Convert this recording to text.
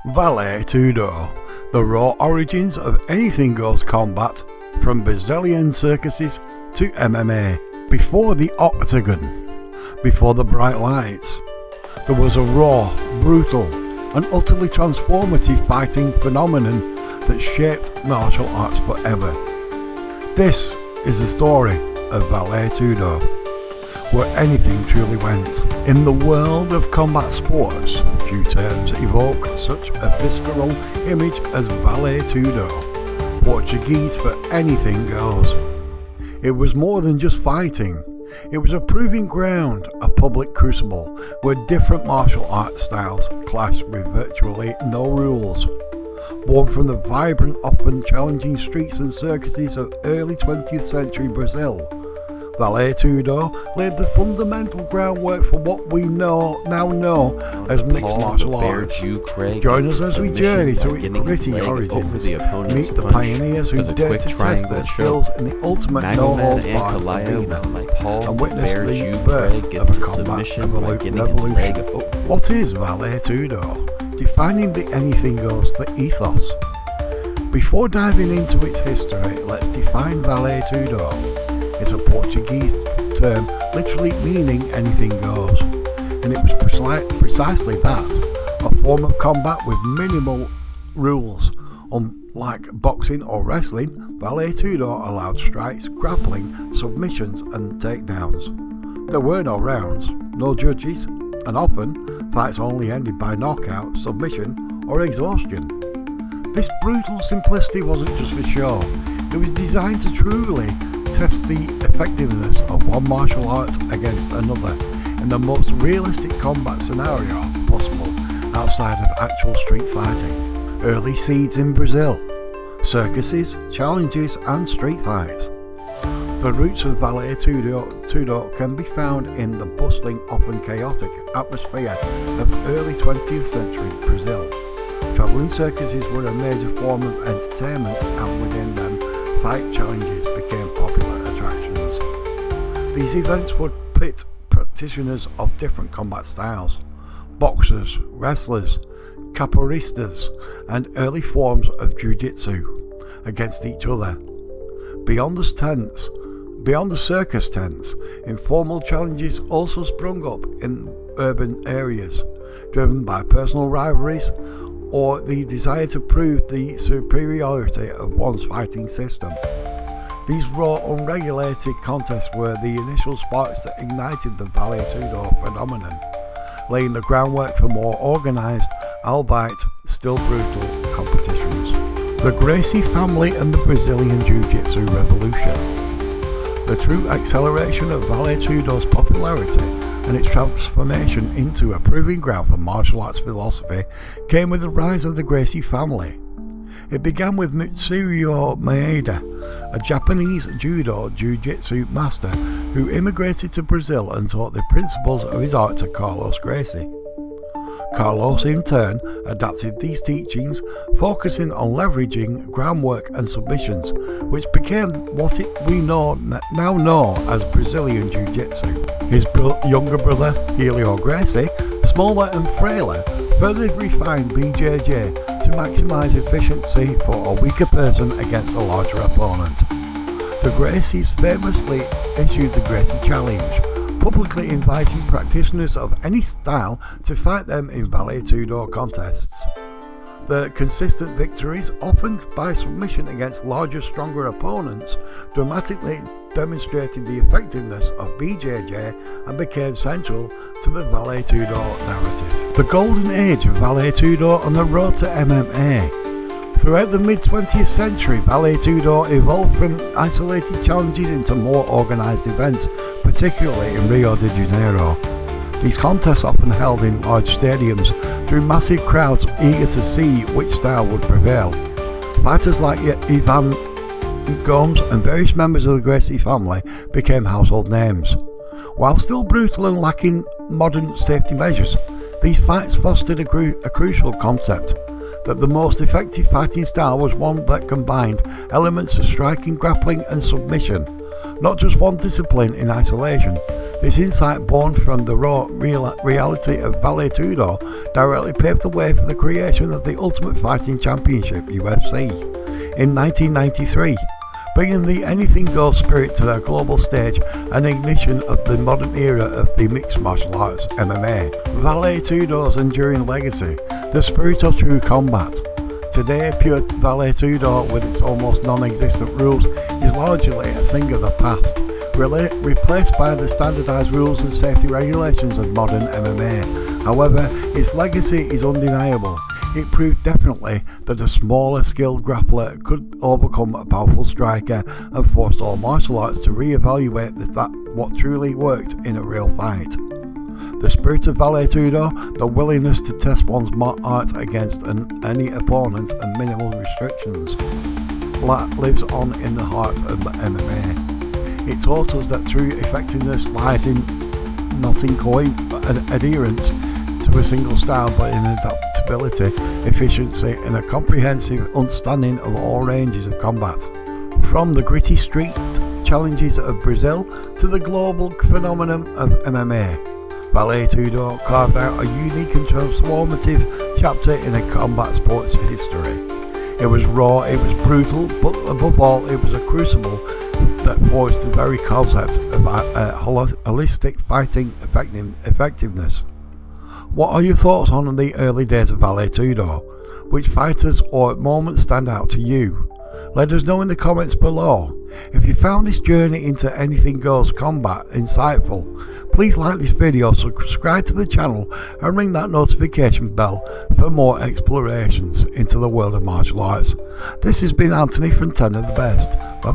Vale Tudo, the raw origins of anything goes combat, from Brazilian circuses to MMA. Before the octagon, before the bright lights, there was a raw, brutal and utterly transformative fighting phenomenon that shaped martial arts forever. This is the story of Vale Tudo, where anything truly went. In the world of combat sports, few terms evoke such a visceral image as Vale Tudo, Portuguese for anything goes. It was more than just fighting. It was a proving ground, a public crucible, where different martial arts styles clashed with virtually no rules. Born from the vibrant, often challenging streets and circuses of early 20th century Brazil, Vale Tudo laid the fundamental groundwork for what we now know as mixed martial arts. Join us as we journey through its gritty origins, meet the pioneers who dared to test their skills in the ultimate no-holds-barred arena, and witness the birth of a combat revolution. What is Vale Tudo? Defining the anything goes ethos. Before diving into its history, let's define Vale Tudo. It's a Portuguese term literally meaning anything goes, and it was precisely that, a form of combat with minimal rules. Unlike boxing or wrestling, Vale Tudo allowed strikes, grappling, submissions and takedowns. There were no rounds, no judges, and often fights only ended by knockout, submission or exhaustion. This brutal simplicity wasn't just for show, it was designed to truly test the effectiveness of one martial art against another in the most realistic combat scenario possible outside of actual street fighting. Early seeds in Brazil, circuses, challenges and street fights. The roots of Vale Tudo can be found in the bustling, often chaotic atmosphere of early 20th century Brazil. Travelling circuses were a major form of entertainment, and within them, fight challenges became popular attractions. These events would pit practitioners of different combat styles, boxers, wrestlers, capoeiristas, and early forms of Jiu-Jitsu against each other. Beyond the circus tents, informal challenges also sprung up in urban areas, driven by personal rivalries or the desire to prove the superiority of one's fighting system. These raw, unregulated contests were the initial sparks that ignited the Vale Tudo phenomenon, laying the groundwork for more organised, albeit still brutal, competitions. The Gracie family and the Brazilian Jiu-Jitsu revolution. The true acceleration of Vale Tudo's popularity and its transformation into a proving ground for martial arts philosophy came with the rise of the Gracie family. It began with Mitsuyo Maeda, a Japanese judo jiu-jitsu master who immigrated to Brazil and taught the principles of his art to Carlos Gracie. Carlos in turn adapted these teachings, focusing on leveraging groundwork and submissions, which became what we now know as Brazilian Jiu-Jitsu. His younger brother, Helio Gracie, smaller and frailer, further refined BJJ to maximise efficiency for a weaker person against a larger opponent. The Gracies famously issued the Gracie Challenge, publicly inviting practitioners of any style to fight them in Vale Tudo contests. The consistent victories, often by submission against larger, stronger opponents, dramatically demonstrated the effectiveness of BJJ and became central to the Vale Tudo narrative. The golden age of Vale Tudo on the road to MMA. Throughout the mid-20th century, Vale Tudo evolved from isolated challenges into more organised events, particularly in Rio de Janeiro. These contests often held in large stadiums, drew massive crowds eager to see which style would prevail. Fighters like Ivan Gomes and various members of the Gracie family became household names. While still brutal and lacking modern safety measures, these fights fostered a crucial concept: that the most effective fighting style was one that combined elements of striking, grappling and submission, not just one discipline in isolation. This insight, born from the raw reality of Vale Tudo, directly paved the way for the creation of the Ultimate Fighting Championship UFC in 1993, bringing the anything goes spirit to their global stage and ignition of the modern era of the mixed martial arts MMA. Vale Tudo's enduring legacy, the spirit of true combat. Today, pure Vale Tudo, with its almost non-existent rules, is largely a thing of the past, replaced by the standardised rules and safety regulations of modern MMA. However, its legacy is undeniable. It proved definitely that a smaller skilled grappler could overcome a powerful striker and forced all martial arts to re-evaluate what truly worked in a real fight. The spirit of Vale Tudo, the willingness to test one's art against any opponent and minimal restrictions, lives on in the heart of MMA. It taught us that true effectiveness lies in not in adherence to a single style, but in adaptability, efficiency, and a comprehensive understanding of all ranges of combat. From the gritty street challenges of Brazil to the global phenomenon of MMA, Vale Tudo carved out a unique and transformative chapter in a combat sports history. It was raw, it was brutal, but above all, it was a crucible that forged the very concept of holistic fighting effectiveness. What are your thoughts on the early days of Vale Tudo? Which fighters or moments stand out to you? Let us know in the comments below. If you found this journey into anything goes combat insightful, please like this video, subscribe to the channel and ring that notification bell for more explorations into the world of martial arts. This has been Anthony from 10 of the Best. Bye bye.